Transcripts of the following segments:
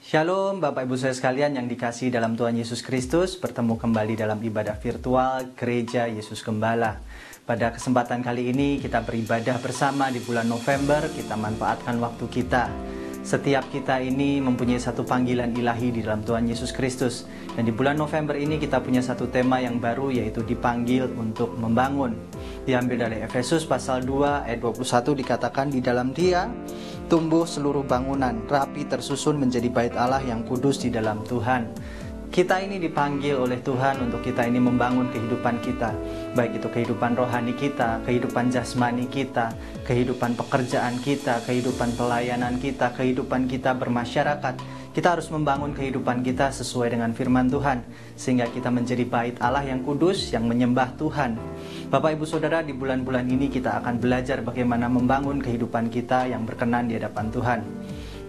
Shalom Bapak Ibu Saudara sekalian yang dikasihi dalam Tuhan Yesus Kristus. Bertemu kembali dalam ibadah virtual Gereja Yesus Gembala. Pada kesempatan kali ini kita beribadah bersama di bulan November. Kita manfaatkan waktu kita. Setiap kita ini mempunyai satu panggilan ilahi di dalam Tuhan Yesus Kristus. Dan di bulan November ini kita punya satu tema yang baru, yaitu dipanggil untuk membangun. Diambil dari Efesus pasal 2 ayat 21, dikatakan di dalam Dia tumbuh seluruh bangunan, rapi tersusun menjadi bait Allah yang kudus di dalam Tuhan. Kita ini dipanggil oleh Tuhan untuk kita ini membangun kehidupan kita. Baik itu kehidupan rohani kita, kehidupan jasmani kita, kehidupan pekerjaan kita, kehidupan pelayanan kita, kehidupan kita bermasyarakat. Kita harus membangun kehidupan kita sesuai dengan firman Tuhan, sehingga kita menjadi bait Allah yang kudus, yang menyembah Tuhan. Bapak Ibu Saudara, di bulan-bulan ini kita akan belajar bagaimana membangun kehidupan kita yang berkenan di hadapan Tuhan.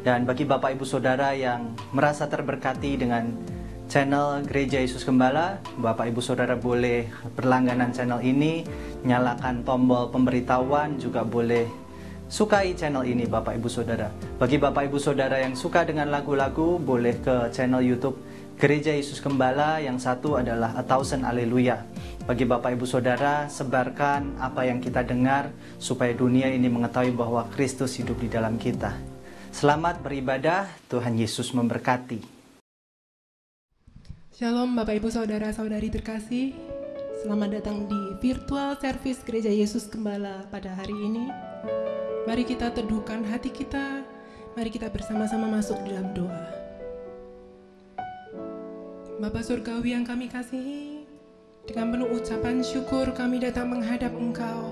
Dan bagi Bapak Ibu Saudara yang merasa terberkati dengan channel Gereja Yesus Gembala, Bapak Ibu Saudara boleh berlangganan channel ini, nyalakan tombol pemberitahuan, juga boleh sukai channel ini Bapak Ibu Saudara. Bagi Bapak Ibu Saudara yang suka dengan lagu-lagu, boleh ke channel YouTube Gereja Yesus Gembala. Yang satu adalah A Thousand Haleluya. Bagi Bapak Ibu Saudara, sebarkan apa yang kita dengar supaya dunia ini mengetahui bahwa Kristus hidup di dalam kita. Selamat beribadah, Tuhan Yesus memberkati. Shalom Bapak Ibu Saudara-saudari terkasih. Selamat datang di virtual service Gereja Yesus Gembala pada hari ini. Mari kita teduhkan hati kita, mari kita bersama-sama masuk dalam doa. Bapa Surgawi yang kami kasihi, dengan penuh ucapan syukur kami datang menghadap Engkau.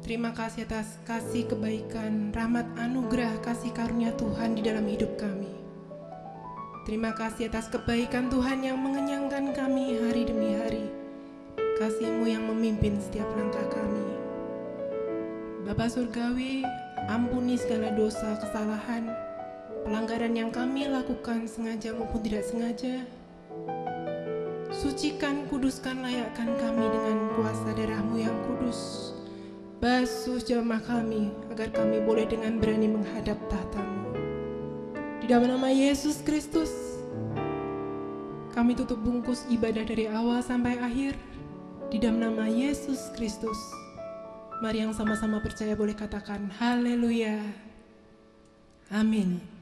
Terima kasih atas kasih kebaikan, rahmat anugerah kasih karunia Tuhan di dalam hidup kami. Terima kasih atas kebaikan Tuhan yang mengenyangkan kami hari demi hari. Kasih-Mu yang memimpin setiap langkah kami. Bapa Surgawi, ampuni segala dosa, kesalahan, pelanggaran yang kami lakukan sengaja maupun tidak sengaja. Sucikan, kuduskan, layakkan kami dengan kuasa darah-Mu yang kudus. Basuh jemaah kami, agar kami boleh dengan berani menghadap tahta-Mu. Di dalam nama Yesus Kristus, kami tutup bungkus ibadah dari awal sampai akhir. Di dalam nama Yesus Kristus, mari yang sama-sama percaya boleh katakan haleluya. Amin.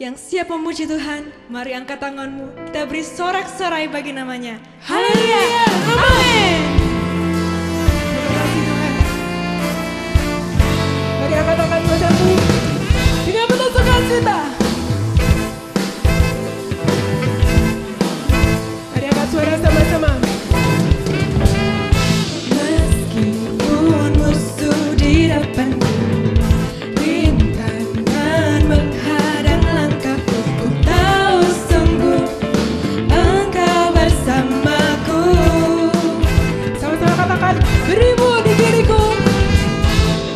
yang siap memuji Tuhan, mari angkat tanganmu. Kita beri sorak-sorai bagi namanya. Haleluya. Amin. Terima kasih Tuhan. Mari angkat tangan padamu dengan penuh sukacita. Mari angkat suara sama-sama. Meskipun musuh di depanku, rintangan menghadang langkahku, ku tahu sungguh Engkau bersamaku. Sama-sama katakan, beribu di diriku.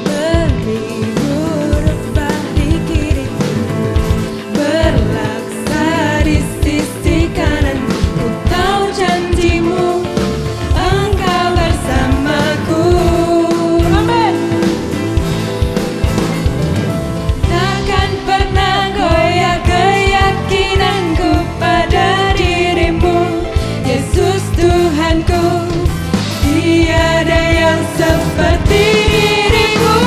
Beribu rupa di kiriku, berlaksa di sisi kananku, ku tahu janjimu Engkau bersamaku. Amin. Takkan pernah goyah keyakinanku pada dirimu, Yesus Tuhanku. Tiada yang seperti dirimu.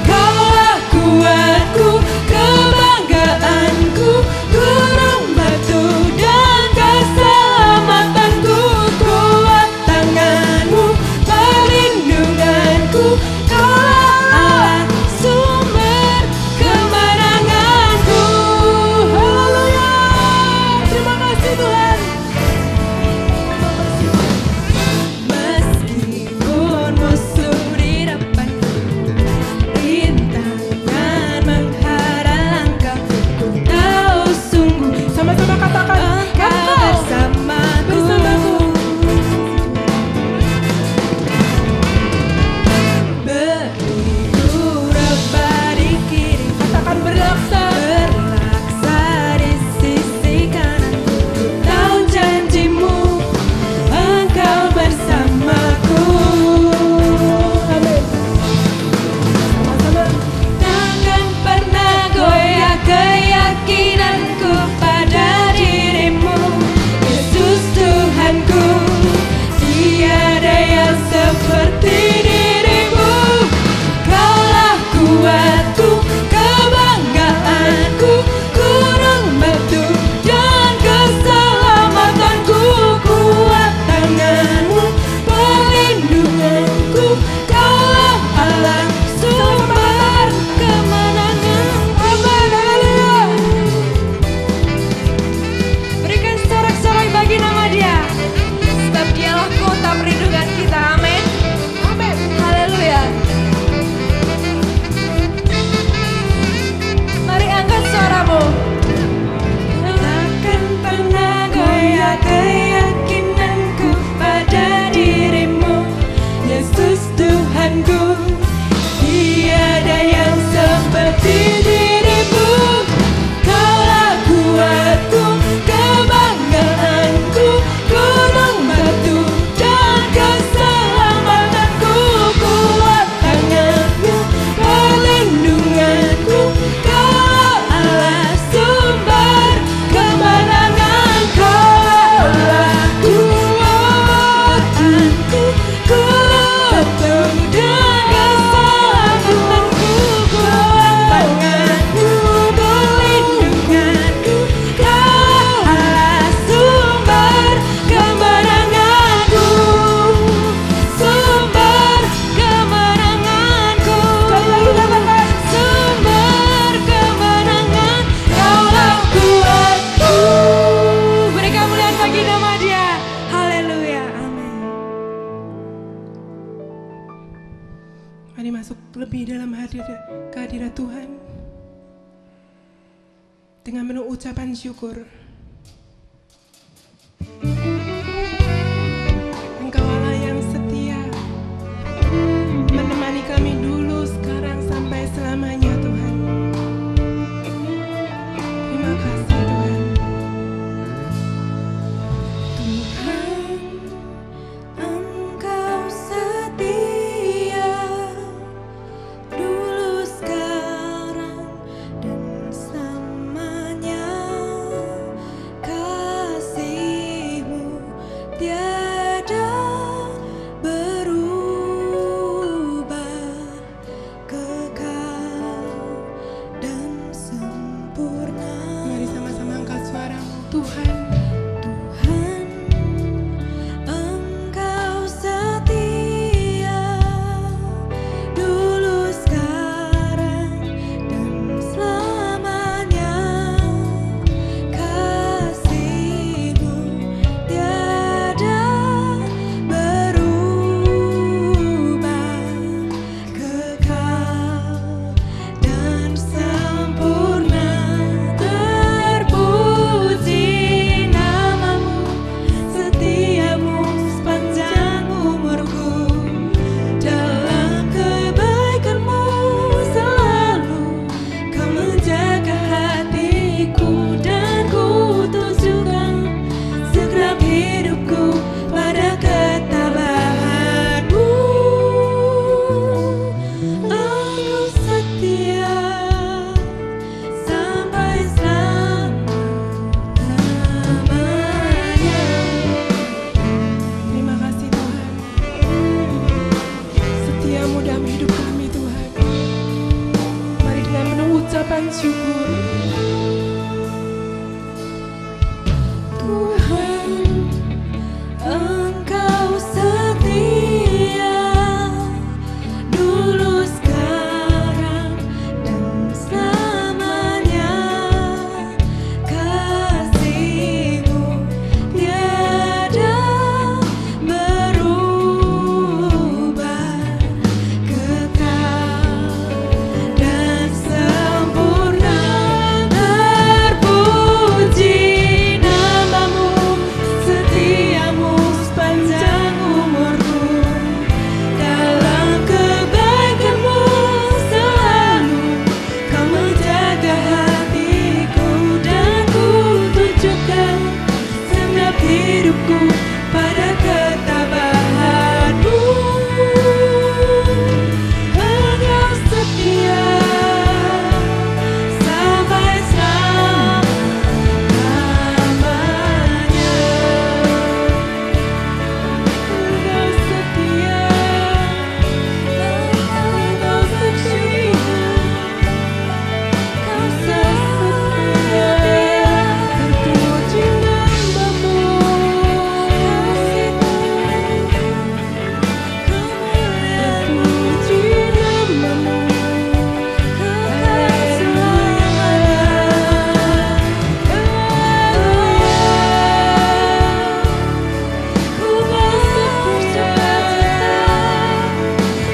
Kaulah kuatku, kebanggaanku, gunung batu dan keselamatanku. Kuat tanganmu, perlindunganku. Kaulah Allah, sumber kemenanganku. Haleluya. Terima kasih Tuhan. Meskipun musuh di depanku, rintangan menghadang langkahku, ku tahu sungguh Sama-sama katakan, Engkau bersamaku. Beribu rebah di kiri, katakan berlaksa. berlaksa di sisi kananku, ku tahu janjimu Engkau bersamaku. Amin. Sama-sama. Takkan pernah goyah keyakinanku pada dirimu, Yesus Tuhanku. Tiada yang seperti dirimu. Kaulah kuatku, kebanggaanku, gunung batu dan keselamatanku. Kuat tanganmu, perlindunganku. Kaulah Allah, sumber kemenanganku. Berikan sorak-sorai bagi nama Dia, sebab Dialah kota perlindungan kita. Amin. Amin. Haleluya. Mari angkat suaramu. Takkan pernah goyah keyakinanku pada dirimu, Yesus Tuhanku. Tiada yang seperti dirimu. Kaulah kuatku, kebanggaanku, gunung batu dan keselamatanku. Kuat tanganmu, perlindunganku. Kaulah Allah, sumber kemenanganku. Kaulah kuatanku, kuatku dan keselamatanku. Kuat tanganmu, perlindunganku. Kaulah Allah, sumber kemenanganku. Sumber kemenanganku. Sumber kemenangan. Kaulah kuatku. Beri kemuliaan bagi nama Dia. Haleluya. Amin. Mari masuk lebih dalam kehadirat Tuhan dengan penuh ucapan syukur. Engkau Allah yang setia, menemani kami dulu, sekarang, sampai selamanya Tuhan. Terima kasih Tuhan. Tuhan, Engkau setia, dulu, sekarang, dan selamanya. syukur. Tuhan, Engkau setia dulu, sekarang, dan selamanya. Kasih-Mu tiada berubah, kekal dan sempurna. Terpuji nama-Mu, setia-Mu sepanjang umurku. Dalam kebaikan-Mu selalu Kau menjaga hatiku, dan ku tunjukkan segenap hidupku pada ketabahan-Mu. Engkau setia sampai selama-lamanya. Engkau setia, Engkau setia, Kau setia. Terpuji nama-Mu, kasih-Mu, terpuji nama-Mu, kekal selamanya. Ku bersuka cita,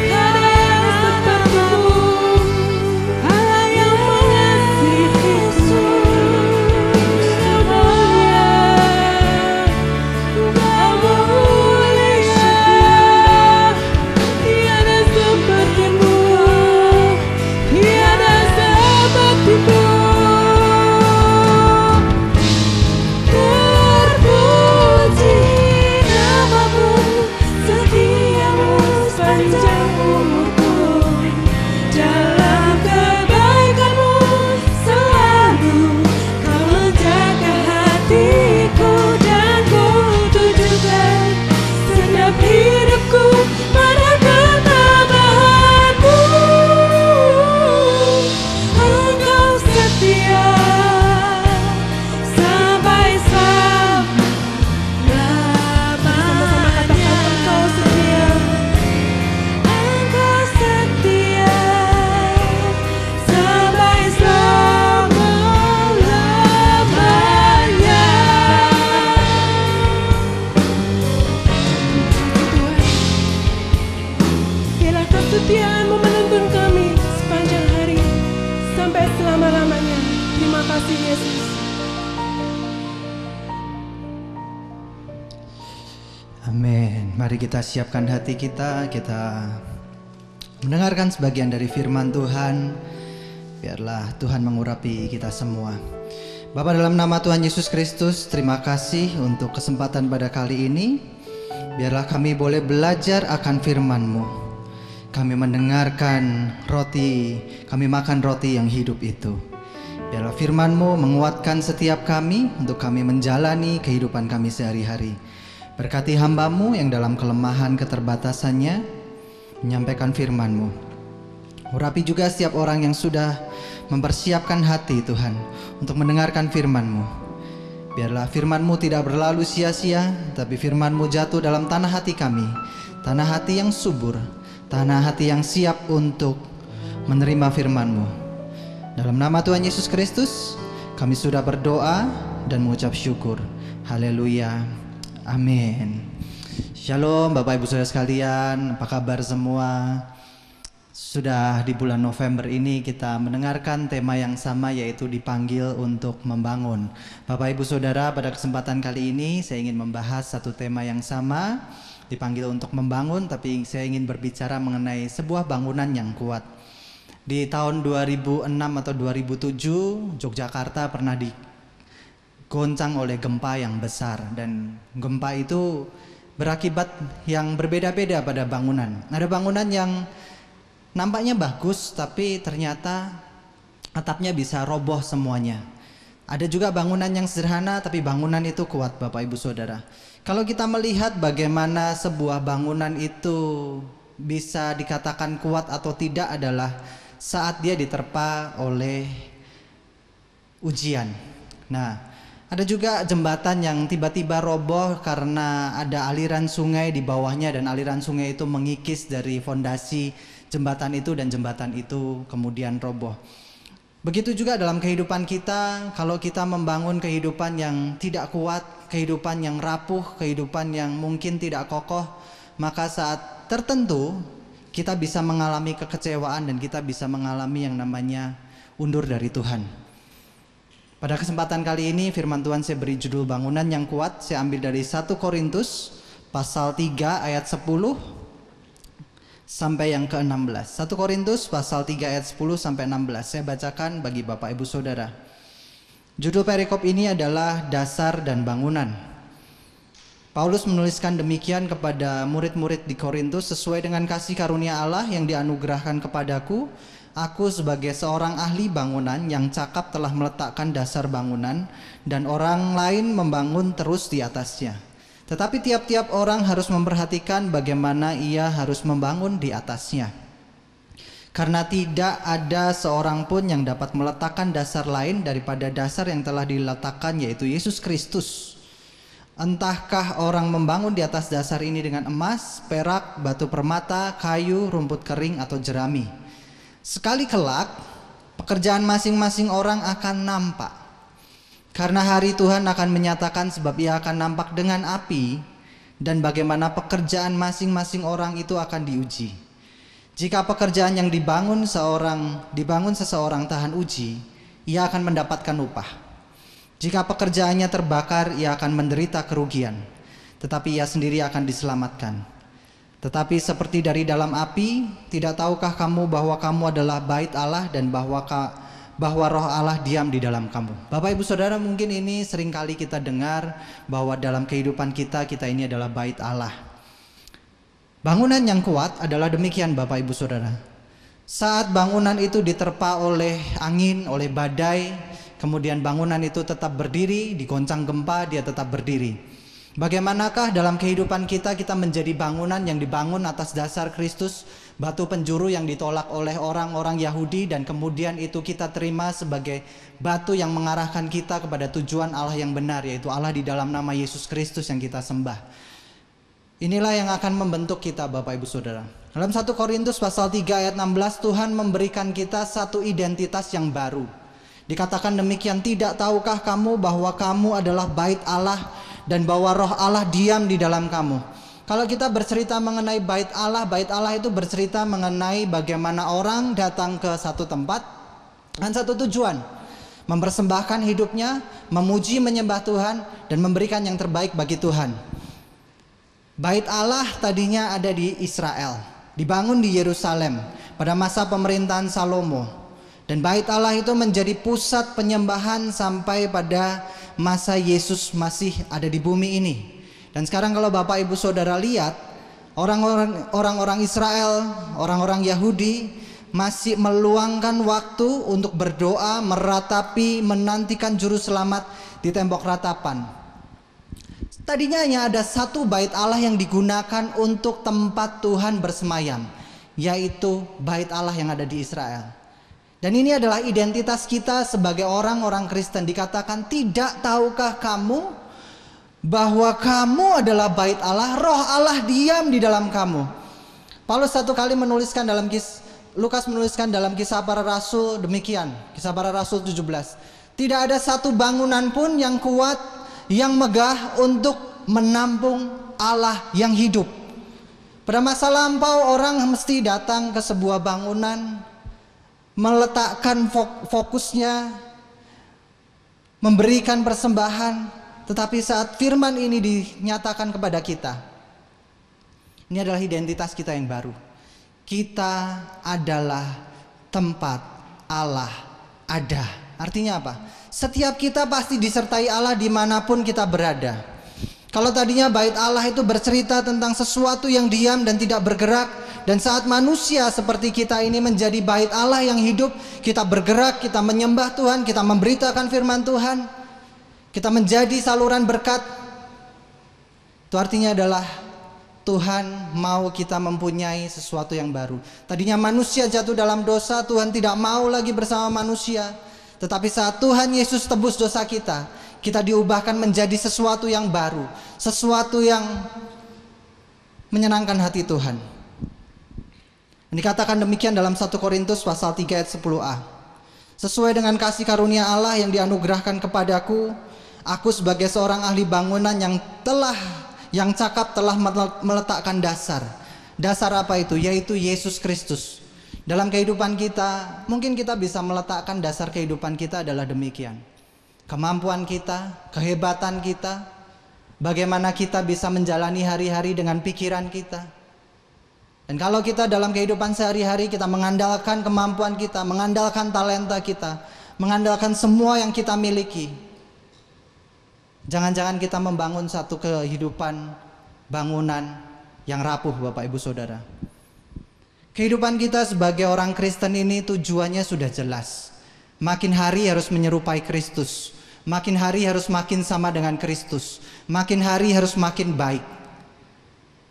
tiada yang seperti-Mu, Allah yang mengasihiku. Kau mulia, Kau mulia, tiada seperti-Mu, tiada seperti-Mu. Terpuji nama-Mu, setia-Mu sepanjang umurku. Dalam kebaikan-Mu selalu Kau menjaga hatiku, dan ku tunjukkan segenap hidupku pada ketabahan-Mu. Engkau setia sampai selama-lamanya. Engkau setia, Engkau setia sampai selama-lamanya. Biarlah kesetiaan-Mu menuntun kami sepanjang hari sampai selama-lamanya. Terima kasih Yesus. Amin. Mari kita siapkan hati kita mendengarkan sebagian dari firman Tuhan. Biarlah Tuhan mengurapi kita semua. Bapa, dalam nama Tuhan Yesus Kristus, terima kasih untuk kesempatan pada kali ini. Biarlah kami boleh belajar akan firman-Mu. Kami mendengarkan roti, kami makan roti yang hidup itu. Biarlah firman-Mu menguatkan setiap kami untuk kami menjalani kehidupan kami sehari-hari. Berkati hamba-Mu yang dalam kelemahan keterbatasannya menyampaikan firman-Mu. Urapi juga setiap orang yang sudah mempersiapkan hati Tuhan untuk mendengarkan firman-Mu. Biarlah firman-Mu tidak berlalu sia-sia, tapi firman-Mu jatuh dalam tanah hati kami, tanah hati yang subur, tanah hati yang siap untuk menerima firman-Mu. Dalam nama Tuhan Yesus Kristus, kami sudah berdoa dan mengucap syukur. Haleluya. Amin. Shalom Bapak Ibu Saudara sekalian, apa kabar semua? Sudah di bulan November ini kita mendengarkan tema yang sama, yaitu dipanggil untuk membangun. Bapak Ibu Saudara, pada kesempatan kali ini saya ingin membahas satu tema yang sama, dipanggil untuk membangun, tapi saya ingin berbicara mengenai sebuah bangunan yang kuat. Di tahun 2006 atau 2007, Yogyakarta pernah digoncang oleh gempa yang besar, dan gempa itu berakibat yang berbeda-beda pada bangunan. Ada bangunan yang nampaknya bagus, tapi ternyata atapnya bisa roboh semuanya. Ada juga bangunan yang sederhana, tapi bangunan itu kuat, Bapak Ibu Saudara. Kalau kita melihat bagaimana sebuah bangunan itu bisa dikatakan kuat atau tidak adalah saat dia diterpa oleh ujian. Nah, ada juga jembatan yang tiba-tiba roboh karena ada aliran sungai di bawahnya, dan aliran sungai itu mengikis dari fondasi jembatan itu, dan jembatan itu kemudian roboh. Begitu juga dalam kehidupan kita, kalau kita membangun kehidupan yang tidak kuat, kehidupan yang rapuh, kehidupan yang mungkin tidak kokoh, maka saat tertentu kita bisa mengalami kekecewaan dan kita bisa mengalami yang namanya undur dari Tuhan. Pada kesempatan kali ini firman Tuhan saya beri judul bangunan yang kuat. Saya ambil dari 1 Korintus pasal 3 ayat 10 sampai yang ke-16. 1 Korintus pasal 3 ayat 10 sampai 16. Saya bacakan bagi Bapak Ibu Saudara. Judul perikop ini adalah dasar dan bangunan. Paulus menuliskan demikian kepada murid-murid di Korintus, sesuai dengan kasih karunia Allah yang dianugerahkan kepadaku. Aku sebagai seorang ahli bangunan yang cakap telah meletakkan dasar bangunan, dan orang lain membangun terus di atasnya. Tetapi tiap-tiap orang harus memperhatikan bagaimana ia harus membangun di atasnya. Karena tidak ada seorang pun yang dapat meletakkan dasar lain daripada dasar yang telah diletakkan, yaitu Yesus Kristus. Entahkah orang membangun di atas dasar ini dengan emas, perak, batu permata, kayu, rumput kering, atau jerami. Sekali kelak, pekerjaan masing-masing orang akan nampak. Karena hari Tuhan akan menyatakan, sebab ia akan nampak dengan api, dan bagaimana pekerjaan masing-masing orang itu akan diuji. Jika pekerjaan yang dibangun seseorang tahan uji, ia akan mendapatkan upah. Jika pekerjaannya terbakar, ia akan menderita kerugian, tetapi ia sendiri akan diselamatkan. Tetapi seperti dari dalam api, tidak tahukah kamu bahwa kamu adalah bait Allah, dan bahwa Roh Allah diam di dalam kamu. Bapak Ibu Saudara, mungkin ini seringkali kita dengar bahwa dalam kehidupan kita ini adalah bait Allah. Bangunan yang kuat adalah demikian Bapak Ibu Saudara. Saat bangunan itu diterpa oleh angin, oleh badai, kemudian bangunan itu tetap berdiri, digoncang gempa dia tetap berdiri. Bagaimanakah dalam kehidupan kita menjadi bangunan yang dibangun atas dasar Kristus, batu penjuru yang ditolak oleh orang-orang Yahudi, dan kemudian itu kita terima sebagai batu yang mengarahkan kita kepada tujuan Allah yang benar, yaitu Allah di dalam nama Yesus Kristus yang kita sembah. Inilah yang akan membentuk kita Bapak Ibu Saudara. Dalam 1 Korintus pasal 3 ayat 16, Tuhan memberikan kita satu identitas yang baru. Dikatakan demikian, tidak tahukah kamu bahwa kamu adalah bait Allah, dan bahwa Roh Allah diam di dalam kamu. Kalau kita bercerita mengenai bait Allah itu bercerita mengenai bagaimana orang datang ke satu tempat dengan satu tujuan, mempersembahkan hidupnya, memuji menyembah Tuhan, dan memberikan yang terbaik bagi Tuhan. Bait Allah tadinya ada di Israel, dibangun di Yerusalem pada masa pemerintahan Salomo. Dan bait Allah itu menjadi pusat penyembahan sampai pada masa Yesus masih ada di bumi ini. Dan sekarang kalau Bapak Ibu Saudara lihat, orang-orang Israel, orang-orang Yahudi masih meluangkan waktu untuk berdoa, meratapi, menantikan juru selamat di tembok ratapan. Tadinya hanya ada satu bait Allah yang digunakan untuk tempat Tuhan bersemayam, yaitu bait Allah yang ada di Israel. Dan ini adalah identitas kita sebagai orang-orang Kristen. Dikatakan, tidak tahukah kamu bahwa kamu adalah bait Allah, Roh Allah diam di dalam kamu. Paulus satu kali menuliskan Lukas menuliskan dalam Kisah Para Rasul demikian, Kisah Para Rasul 17. Tidak ada satu bangunan pun yang kuat, yang megah untuk menampung Allah yang hidup. Pada masa lampau orang mesti datang ke sebuah bangunan, meletakkan fokusnya, memberikan persembahan. Tetapi saat firman ini dinyatakan kepada kita, ini adalah identitas kita yang baru. Kita adalah tempat Allah ada. Artinya apa? Setiap kita pasti disertai Allah dimanapun kita berada. Kalau tadinya bait Allah itu bercerita tentang sesuatu yang diam dan tidak bergerak, dan saat manusia seperti kita ini menjadi bait Allah yang hidup, kita bergerak, kita menyembah Tuhan, kita memberitakan firman Tuhan, kita menjadi saluran berkat. Itu artinya adalah Tuhan mau kita mempunyai sesuatu yang baru. Tadinya manusia jatuh dalam dosa, Tuhan tidak mau lagi bersama manusia. Tetapi saat Tuhan Yesus tebus dosa kita, kita diubahkan menjadi sesuatu yang baru, sesuatu yang menyenangkan hati Tuhan. Dikatakan demikian dalam 1 Korintus pasal 3 ayat 10a. Sesuai dengan kasih karunia Allah yang dianugerahkan kepadaku, aku sebagai seorang ahli bangunan yang cakap telah meletakkan dasar. Dasar apa itu? Yaitu Yesus Kristus. Dalam kehidupan kita, mungkin kita bisa meletakkan dasar kehidupan kita adalah demikian. Kemampuan kita, kehebatan kita, bagaimana kita bisa menjalani hari-hari dengan pikiran kita. Dan kalau kita dalam kehidupan sehari-hari kita mengandalkan kemampuan kita, mengandalkan talenta kita, mengandalkan semua yang kita miliki, jangan-jangan kita membangun satu kehidupan bangunan yang rapuh, Bapak Ibu Saudara. Kehidupan kita sebagai orang Kristen ini tujuannya sudah jelas. Makin hari harus menyerupai Kristus, makin hari harus makin sama dengan Kristus, makin hari harus makin baik.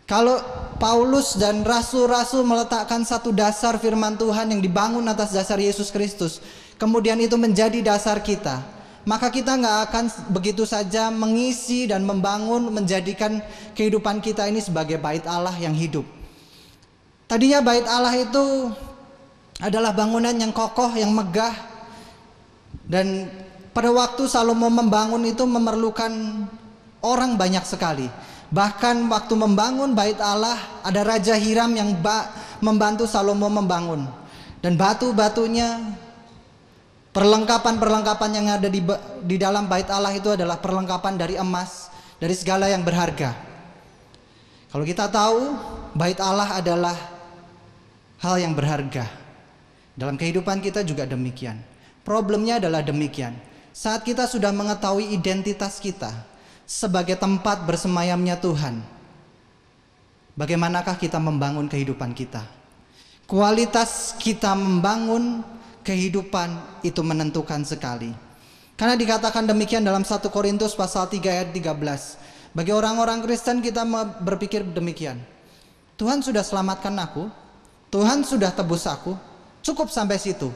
Kalau Paulus dan rasul-rasul meletakkan satu dasar firman Tuhan yang dibangun atas dasar Yesus Kristus, kemudian itu menjadi dasar kita, maka kita nggak akan begitu saja mengisi dan membangun, menjadikan kehidupan kita ini sebagai bait Allah yang hidup. Tadinya bait Allah itu adalah bangunan yang kokoh, yang megah, dan pada waktu Salomo membangun itu memerlukan orang banyak sekali. Bahkan waktu membangun bait Allah, ada Raja Hiram yang membantu Salomo membangun. Dan batu-batunya, perlengkapan-perlengkapan yang ada di dalam bait Allah itu adalah perlengkapan dari emas, dari segala yang berharga. Kalau kita tahu, bait Allah adalah hal yang berharga. Dalam kehidupan kita juga demikian. Problemnya adalah demikian. Saat kita sudah mengetahui identitas kita sebagai tempat bersemayamnya Tuhan, bagaimanakah kita membangun kehidupan kita? Kualitas kita membangun kehidupan itu menentukan sekali. Karena dikatakan demikian dalam 1 Korintus pasal 3 ayat 13. Bagi orang-orang Kristen kita berpikir demikian. Tuhan sudah selamatkan aku, Tuhan sudah tebus aku, cukup sampai situ.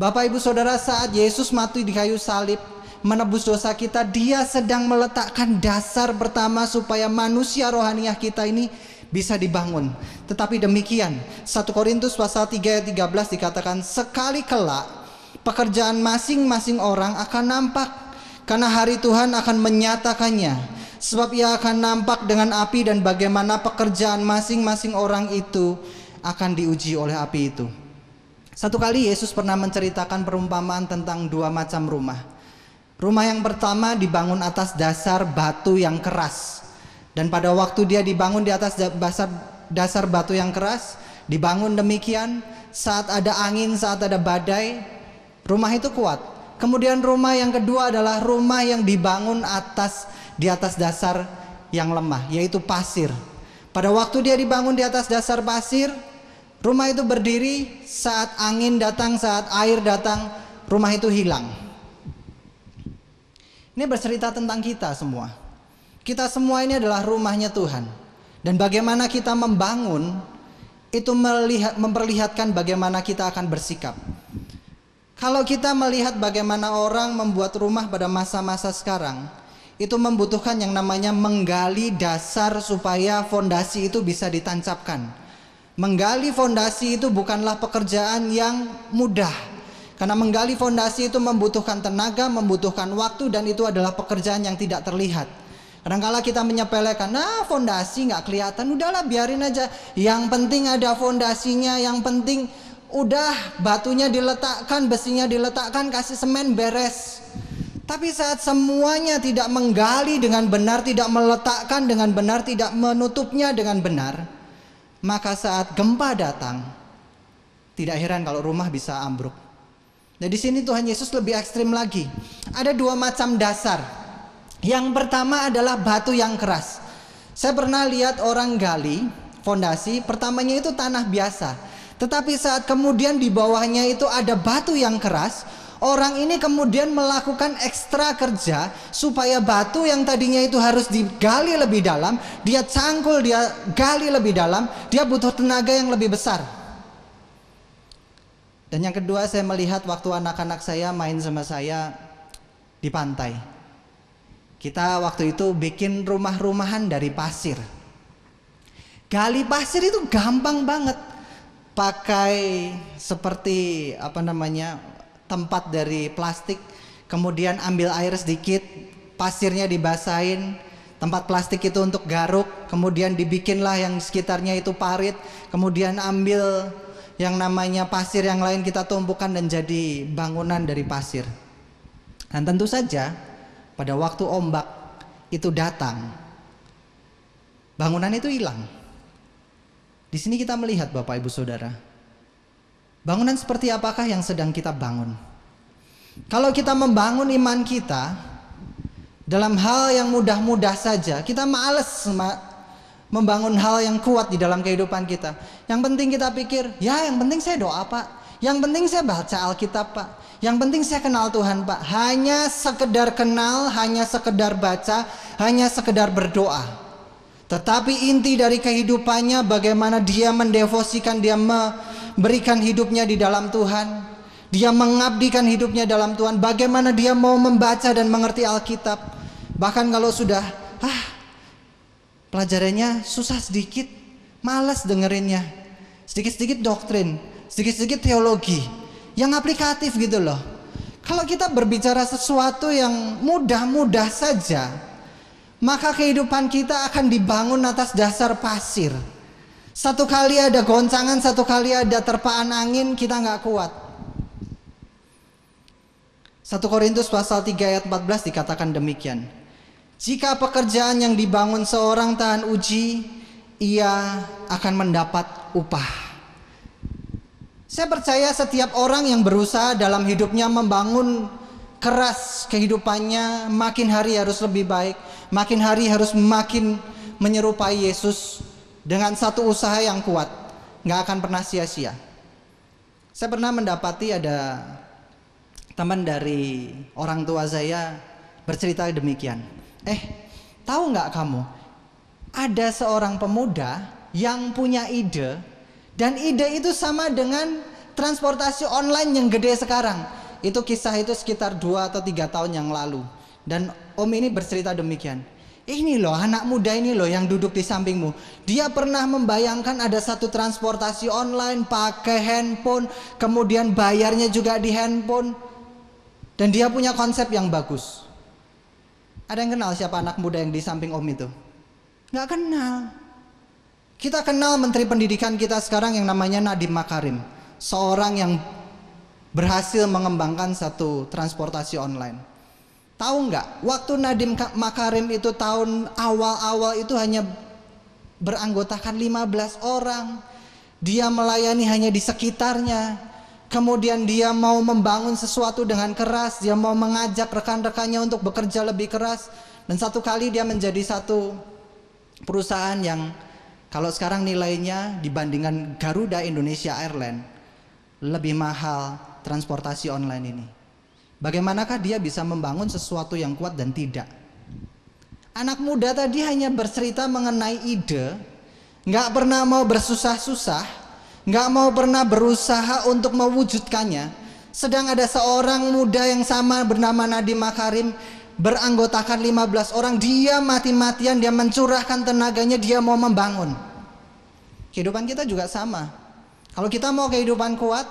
Bapak Ibu Saudara, saat Yesus mati di kayu salib menebus dosa kita, dia sedang meletakkan dasar pertama supaya manusia rohaniah kita ini bisa dibangun. Tetapi demikian, 1 Korintus pasal 3 ayat 13 dikatakan, sekali kelak pekerjaan masing-masing orang akan nampak, karena hari Tuhan akan menyatakannya, sebab ia akan nampak dengan api, dan bagaimana pekerjaan masing-masing orang itu akan diuji oleh api itu. Satu kali Yesus pernah menceritakan perumpamaan tentang dua macam rumah. Rumah yang pertama dibangun atas dasar batu yang keras. Dan pada waktu dia dibangun di atas dasar batu yang keras, dibangun demikian, saat ada angin, saat ada badai, rumah itu kuat. Kemudian rumah yang kedua adalah rumah yang dibangun di atas dasar yang lemah, yaitu pasir. Pada waktu dia dibangun di atas dasar pasir, rumah itu berdiri, saat angin datang, saat air datang, rumah itu hilang. Ini bercerita tentang kita semua. Kita semua ini adalah rumahnya Tuhan. Dan bagaimana kita membangun, itu memperlihatkan bagaimana kita akan bersikap. Kalau kita melihat bagaimana orang membuat rumah pada masa-masa sekarang, itu membutuhkan yang namanya menggali dasar supaya fondasi itu bisa ditancapkan. Menggali fondasi itu bukanlah pekerjaan yang mudah. Karena menggali fondasi itu membutuhkan tenaga, membutuhkan waktu, dan itu adalah pekerjaan yang tidak terlihat. Kadang-kala kita menyepelekan, nah fondasi nggak kelihatan, udahlah biarin aja. Yang penting ada fondasinya, yang penting udah batunya diletakkan, besinya diletakkan, kasih semen, beres. Tapi saat semuanya tidak menggali dengan benar, tidak meletakkan dengan benar, tidak menutupnya dengan benar, maka saat gempa datang, tidak heran kalau rumah bisa ambruk. Nah, di sini Tuhan Yesus lebih ekstrim lagi. Ada dua macam dasar. Yang pertama adalah batu yang keras. Saya pernah lihat orang gali fondasi, pertamanya itu tanah biasa. Tetapi saat kemudian di bawahnya itu ada batu yang keras, orang ini kemudian melakukan ekstra kerja supaya batu yang tadinya itu harus digali lebih dalam, dia cangkul, dia gali lebih dalam, dia butuh tenaga yang lebih besar. Dan yang kedua, saya melihat waktu anak-anak saya main sama saya di pantai. Kita waktu itu bikin rumah-rumahan dari pasir. Gali pasir itu gampang banget. Pakai seperti tempat dari plastik, kemudian ambil air sedikit, pasirnya dibasahin, tempat plastik itu untuk garuk, kemudian dibikinlah yang sekitarnya itu parit, kemudian ambil yang namanya pasir yang lain kita tumpukan dan jadi bangunan dari pasir. Dan tentu saja pada waktu ombak itu datang, bangunan itu hilang. Di sini kita melihat Bapak Ibu Saudara, bangunan seperti apakah yang sedang kita bangun? Kalau kita membangun iman kita dalam hal yang mudah-mudah saja, kita males membangun hal yang kuat di dalam kehidupan kita. Yang penting kita pikir, ya yang penting saya doa Pak, yang penting saya baca Alkitab Pak, yang penting saya kenal Tuhan Pak. Hanya sekedar kenal, hanya sekedar baca, hanya sekedar berdoa. Tetapi inti dari kehidupannya bagaimana dia mendevosikan, dia memberikan hidupnya di dalam Tuhan, dia mengabdikan hidupnya dalam Tuhan, bagaimana dia mau membaca dan mengerti Alkitab. Bahkan kalau sudah pelajarannya susah sedikit, malas dengerinnya. Sedikit-sedikit doktrin, sedikit-sedikit teologi yang aplikatif gitu loh. Kalau kita berbicara sesuatu yang mudah-mudah saja, maka kehidupan kita akan dibangun atas dasar pasir. Satu kali ada goncangan, satu kali ada terpaan angin, kita nggak kuat. 1 Korintus pasal 3 ayat 14 dikatakan demikian. Jika pekerjaan yang dibangun seorang tahan uji, ia akan mendapat upah. Saya percaya setiap orang yang berusaha dalam hidupnya membangun keras kehidupannya, makin hari harus lebih baik, makin hari harus makin menyerupai Yesus dengan satu usaha yang kuat, nggak akan pernah sia-sia. Saya pernah mendapati ada teman dari orang tua saya bercerita demikian. Tahu nggak kamu, ada seorang pemuda yang punya ide, dan ide itu sama dengan transportasi online yang gede sekarang. Itu kisah itu sekitar 2 atau 3 tahun yang lalu. Dan om ini bercerita demikian. Ini loh anak muda ini loh yang duduk di sampingmu, dia pernah membayangkan ada satu transportasi online pakai handphone, kemudian bayarnya juga di handphone, dan dia punya konsep yang bagus. Ada yang kenal siapa anak muda yang di samping om itu? Nggak kenal. Kita kenal Menteri Pendidikan kita sekarang yang namanya Nadiem Makarim, seorang yang berhasil mengembangkan satu transportasi online. Tahu nggak, waktu Nadiem Makarim itu tahun awal-awal itu hanya beranggotakan 15 orang. Dia melayani hanya di sekitarnya. Kemudian dia mau membangun sesuatu dengan keras, dia mau mengajak rekan-rekannya untuk bekerja lebih keras. Dan satu kali dia menjadi satu perusahaan yang kalau sekarang nilainya dibandingkan Garuda Indonesia Airlines lebih mahal transportasi online ini. Bagaimanakah dia bisa membangun sesuatu yang kuat dan tidak? Anak muda tadi hanya bercerita mengenai ide, nggak pernah mau bersusah-susah, nggak mau pernah berusaha untuk mewujudkannya. Sedang ada seorang muda yang sama bernama Nadiem Makarim, beranggotakan 15 orang, dia mati-matian, dia mencurahkan tenaganya, dia mau membangun. Kehidupan kita juga sama. Kalau kita mau kehidupan kuat,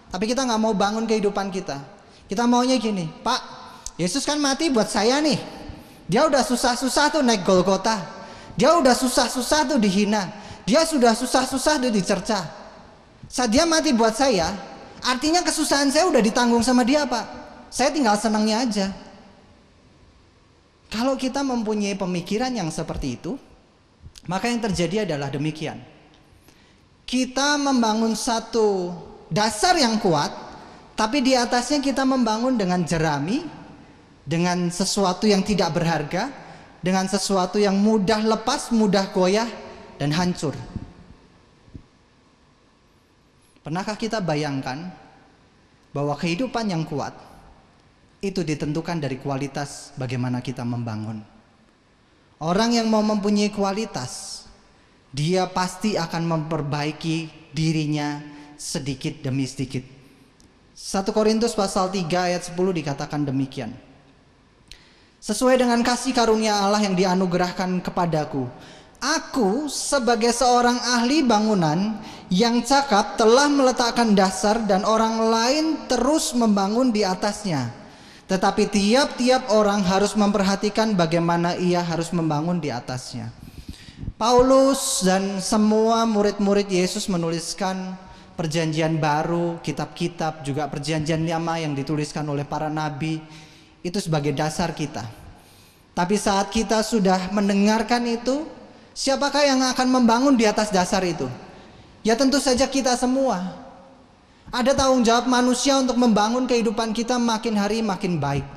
tapi kita nggak mau bangun kehidupan kita, kita maunya gini, Pak, Yesus kan mati buat saya nih. Dia udah susah-susah tuh naik Golgota, dia udah susah-susah tuh dihina, dia sudah susah-susah tuh dicerca. Saat dia mati buat saya, artinya kesusahan saya udah ditanggung sama dia Pak. Saya tinggal senangnya aja. Kalau kita mempunyai pemikiran yang seperti itu, maka yang terjadi adalah demikian. Kita membangun satu dasar yang kuat, tapi di atasnya kita membangun dengan jerami, dengan sesuatu yang tidak berharga, dengan sesuatu yang mudah lepas, mudah goyah, dan hancur. Pernahkah kita bayangkan bahwa kehidupan yang kuat itu ditentukan dari kualitas bagaimana kita membangun. Orang yang mau mempunyai kualitas, dia pasti akan memperbaiki dirinya sedikit demi sedikit. 1 Korintus pasal 3 ayat 10 dikatakan demikian. Sesuai dengan kasih karunia Allah yang dianugerahkan kepadaku, aku sebagai seorang ahli bangunan yang cakap telah meletakkan dasar dan orang lain terus membangun di atasnya. Tetapi tiap-tiap orang harus memperhatikan bagaimana ia harus membangun di atasnya. Paulus dan semua murid-murid Yesus menuliskan Perjanjian Baru, kitab-kitab, juga Perjanjian Lama yang dituliskan oleh para nabi, itu sebagai dasar kita. Tapi saat kita sudah mendengarkan itu, siapakah yang akan membangun di atas dasar itu? Ya tentu saja kita semua. Ada tanggung jawab manusia untuk membangun kehidupan kita makin hari makin baik.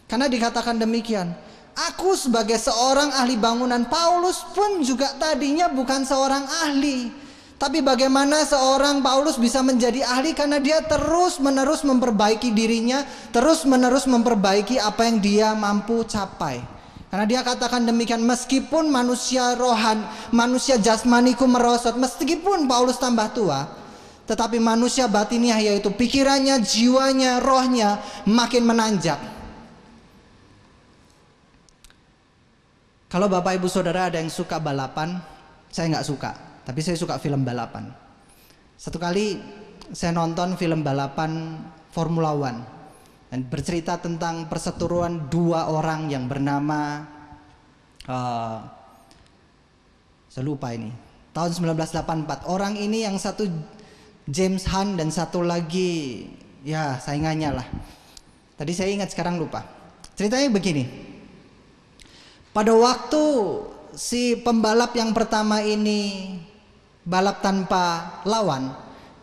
Karena dikatakan demikian, aku sebagai seorang ahli bangunan, Paulus pun juga tadinya bukan seorang ahli. Tapi bagaimana seorang Paulus bisa menjadi ahli? Karena dia terus-menerus memperbaiki dirinya, terus-menerus memperbaiki apa yang dia mampu capai. Karena dia katakan demikian, meskipun manusia manusia jasmaniku merosot, meskipun Paulus tambah tua, tetapi manusia batiniah, yaitu pikirannya, jiwanya, rohnya makin menanjak. Kalau Bapak Ibu Saudara ada yang suka balapan, saya nggak suka. Tapi saya suka film balapan. Satu kali saya nonton film balapan Formula One, dan bercerita tentang perseteruan dua orang yang bernama saya lupa ini, tahun 1984. Orang ini yang satu James Hunt dan satu lagi ya saingannya lah. Tadi saya ingat, sekarang lupa. Ceritanya begini. Pada waktu si pembalap yang pertama ini balap tanpa lawan,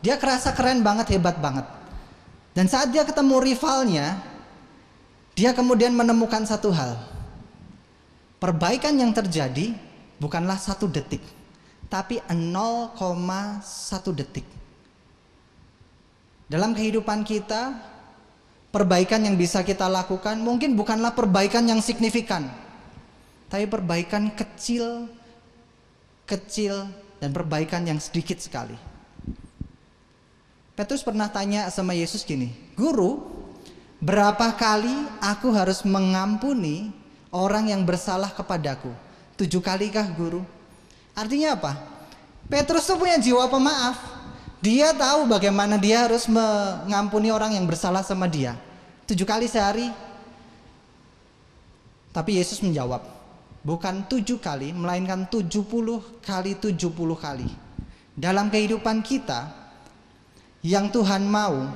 dia kerasa keren banget, hebat banget. Dan saat dia ketemu rivalnya, dia kemudian menemukan satu hal. Perbaikan yang terjadi bukanlah 1 detik, tapi 0,1 detik. Dalam kehidupan kita, perbaikan yang bisa kita lakukan mungkin bukanlah perbaikan yang signifikan, tapi perbaikan kecil dan perbaikan yang sedikit sekali. Petrus pernah tanya sama Yesus gini, Guru, berapa kali aku harus mengampuni orang yang bersalah kepadaku? 7 kali kah, Guru? Artinya apa? Petrus tuh punya jiwa pemaaf. Dia tahu bagaimana dia harus mengampuni orang yang bersalah sama dia. 7 kali sehari. Tapi Yesus menjawab, bukan 7 kali, melainkan 70 kali 70 kali. Dalam kehidupan kita, yang Tuhan mau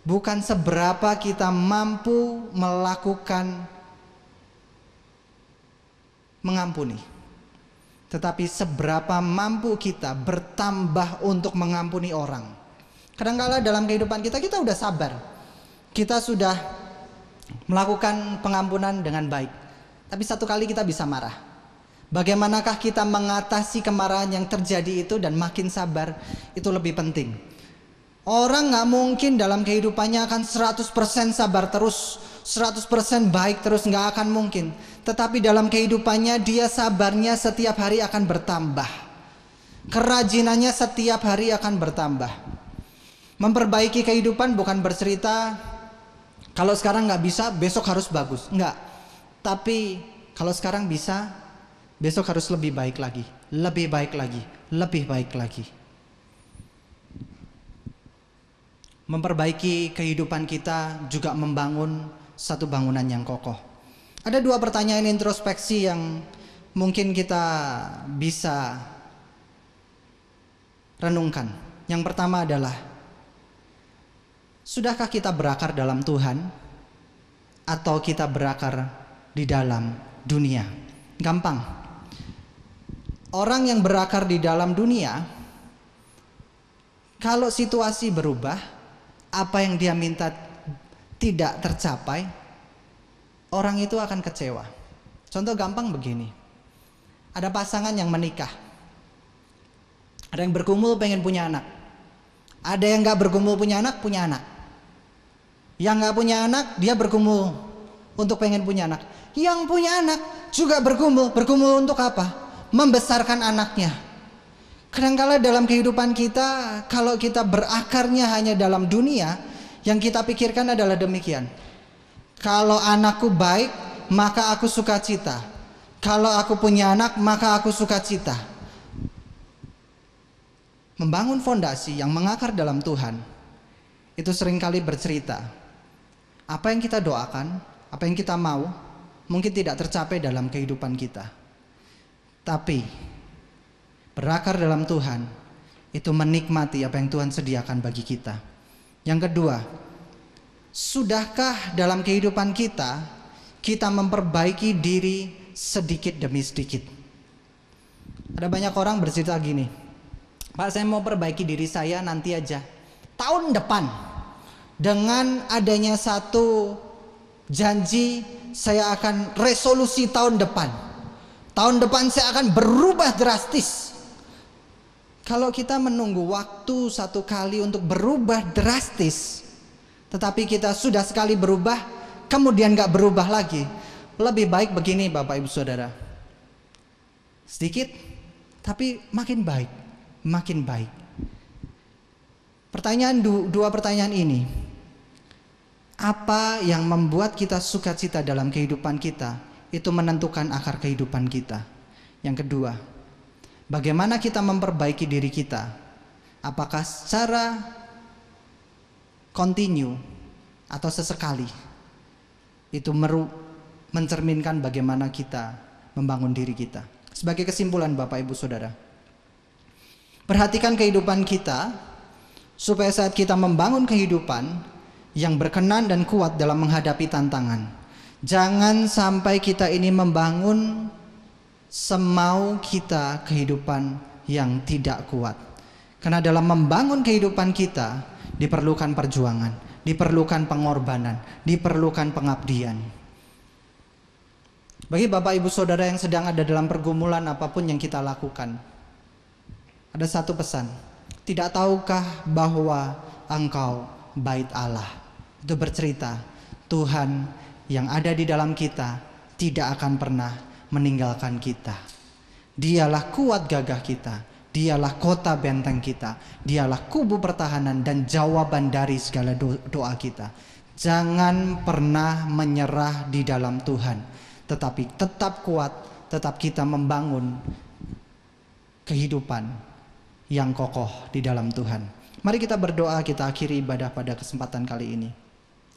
bukan seberapa kita mampu melakukan mengampuni, tetapi seberapa mampu kita bertambah untuk mengampuni orang. Kadang-kala dalam kehidupan kita udah sabar, kita sudah melakukan pengampunan dengan baik. Tapi satu kali kita bisa marah. Bagaimanakah kita mengatasi kemarahan yang terjadi itu dan makin sabar, itu lebih penting. Orang gak mungkin dalam kehidupannya akan 100% sabar terus, 100% baik terus, gak akan mungkin. Tetapi dalam kehidupannya dia sabarnya setiap hari akan bertambah. Kerajinannya setiap hari akan bertambah. Memperbaiki kehidupan bukan bercerita kalau sekarang gak bisa, besok harus bagus. Enggak. Tapi kalau sekarang bisa, besok harus lebih baik lagi, lebih baik lagi, lebih baik lagi. Memperbaiki kehidupan kita juga membangun satu bangunan yang kokoh. Ada 2 pertanyaan introspeksi yang mungkin kita bisa renungkan. Yang pertama adalah, sudahkah kita berakar dalam Tuhan atau kita berakar di dalam dunia? Gampang. Orang yang berakar di dalam dunia, kalau situasi berubah, apa yang dia minta tidak tercapai, orang itu akan kecewa. Contoh gampang begini. Ada pasangan yang menikah. Ada yang bergumul pengen punya anak. Ada yang gak bergumul punya anak, punya anak. Yang gak punya anak, dia bergumul untuk pengen punya anak. Yang punya anak juga bergumul untuk apa? Membesarkan anaknya. Kadangkala dalam kehidupan kita, kalau kita berakarnya hanya dalam dunia, yang kita pikirkan adalah demikian. Kalau anakku baik, maka aku sukacita. Kalau aku punya anak, maka aku sukacita. Membangun fondasi yang mengakar dalam Tuhan, itu seringkali bercerita. Apa yang kita doakan, apa yang kita mau, mungkin tidak tercapai dalam kehidupan kita. Tapi berakar dalam Tuhan itu menikmati apa yang Tuhan sediakan bagi kita. Yang kedua, sudahkah dalam kehidupan kita memperbaiki diri sedikit demi sedikit? Ada banyak orang bercerita gini, Pak, saya mau perbaiki diri saya nanti aja, tahun depan. Dengan adanya satu janji, saya akan resolusi tahun depan. Tahun depan saya akan berubah drastis. Kalau kita menunggu waktu satu kali untuk berubah drastis, tetapi kita sudah sekali berubah, kemudian gak berubah lagi, lebih baik begini Bapak Ibu Saudara. Sedikit, tapi makin baik, makin baik. Pertanyaan dua pertanyaan ini. Apa yang membuat kita sukacita dalam kehidupan kita? Itu menentukan akar kehidupan kita. Yang kedua, bagaimana kita memperbaiki diri kita? Apakah secara kontinu atau sesekali? Itu mencerminkan bagaimana kita membangun diri kita. Sebagai kesimpulan Bapak Ibu Saudara, perhatikan kehidupan kita supaya saat kita membangun kehidupan yang berkenan dan kuat dalam menghadapi tantangan, jangan sampai kita ini membangun semau kita kehidupan yang tidak kuat. Karena dalam membangun kehidupan kita diperlukan perjuangan, diperlukan pengorbanan, diperlukan pengabdian. Bagi Bapak Ibu Saudara yang sedang ada dalam pergumulan apapun yang kita lakukan, ada satu pesan. Tidak tahukah bahwa engkau bait Allah? Itu bercerita Tuhan yang ada di dalam kita tidak akan pernah meninggalkan kita. Dialah kuat gagah kita, dialah kota benteng kita, dialah kubu pertahanan dan jawaban dari segala doa kita. Jangan pernah menyerah di dalam Tuhan, tetapi tetap kuat, tetap kita membangun kehidupan yang kokoh di dalam Tuhan. Mari kita berdoa, kita akhiri ibadah pada kesempatan kali ini.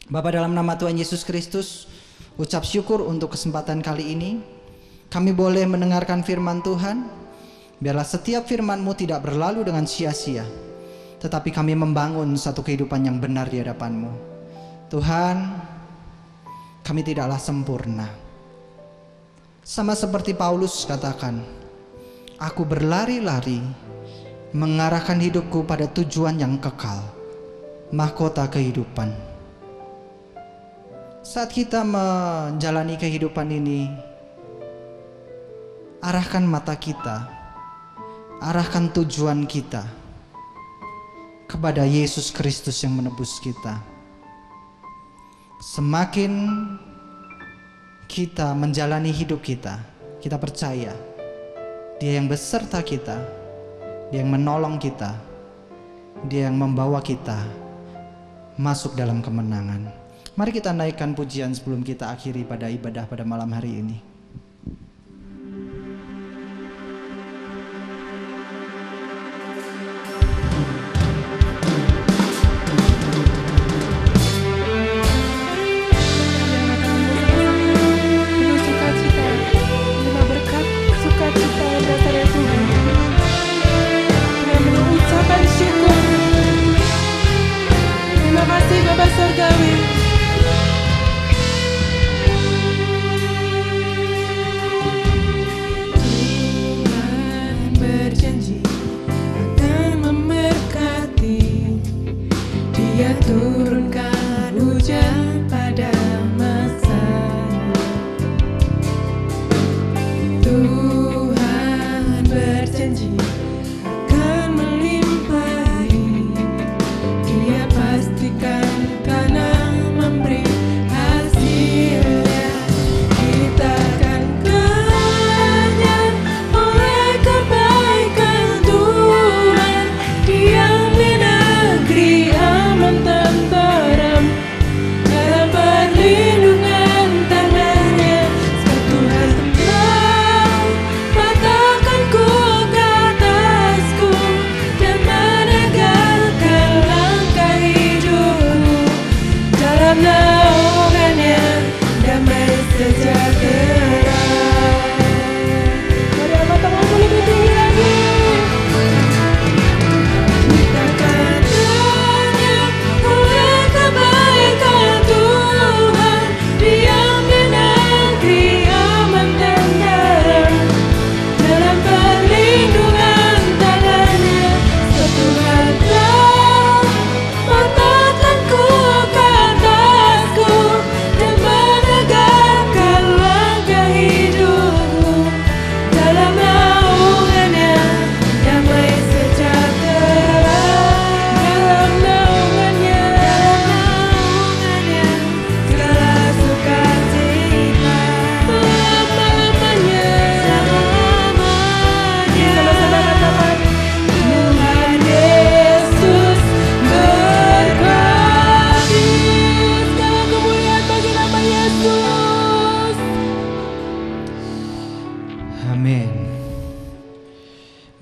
Bapa, dalam nama Tuhan Yesus Kristus, ucap syukur untuk kesempatan kali ini. Kami boleh mendengarkan firman Tuhan. Biarlah setiap firman-Mu tidak berlalu dengan sia-sia, tetapi kami membangun satu kehidupan yang benar di hadapan-Mu. Tuhan, kami tidaklah sempurna. Sama seperti Paulus katakan, aku berlari-lari mengarahkan hidupku pada tujuan yang kekal, mahkota kehidupan. Saat kita menjalani kehidupan ini, arahkan mata kita, arahkan tujuan kita kepada Yesus Kristus yang menebus kita. Semakin kita menjalani hidup kita, kita percaya Dia yang beserta kita, Dia yang menolong kita, Dia yang membawa kita masuk dalam kemenangan. Mari kita naikkan pujian sebelum kita akhiri pada ibadah pada malam hari ini. Penuh sukacita, terima berkat sukacita yang dasar dari Tuhan. Dengan penuh ucapan syukur. Terima kasih Bapa Surgawi.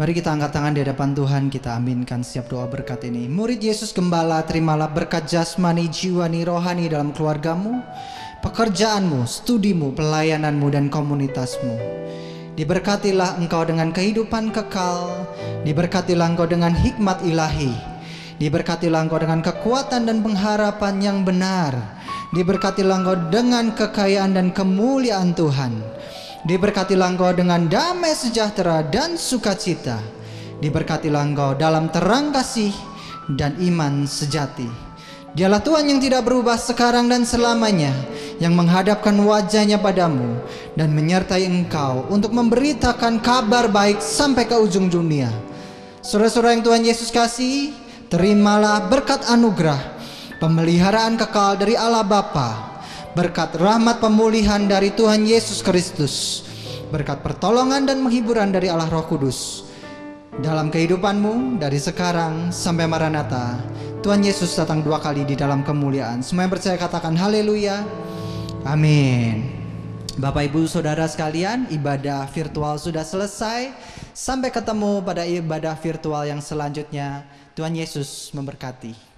Mari kita angkat tangan di hadapan Tuhan, kita aminkan setiap doa berkat ini. Murid Yesus Gembala, terimalah berkat jasmani, jiwani, rohani dalam keluargamu, pekerjaanmu, studimu, pelayananmu, dan komunitasmu. Diberkatilah engkau dengan kehidupan kekal, diberkatilah engkau dengan hikmat ilahi, diberkatilah engkau dengan kekuatan dan pengharapan yang benar, diberkatilah engkau dengan kekayaan dan kemuliaan Tuhan, diberkatilah engkau dengan damai sejahtera dan sukacita, diberkatilah engkau dalam terang kasih dan iman sejati. Dialah Tuhan yang tidak berubah sekarang dan selamanya, yang menghadapkan wajahnya padamu dan menyertai engkau untuk memberitakan kabar baik sampai ke ujung dunia. Saudara-saudara yang Tuhan Yesus kasih, terimalah berkat anugerah, pemeliharaan kekal dari Allah Bapa, berkat rahmat pemulihan dari Tuhan Yesus Kristus, berkat pertolongan dan penghiburan dari Allah Roh Kudus dalam kehidupanmu dari sekarang sampai Maranatha. Tuhan Yesus datang 2 kali di dalam kemuliaan. Semua yang percaya katakan haleluya. Amin. Bapak Ibu Saudara sekalian, ibadah virtual sudah selesai. Sampai ketemu pada ibadah virtual yang selanjutnya. Tuhan Yesus memberkati.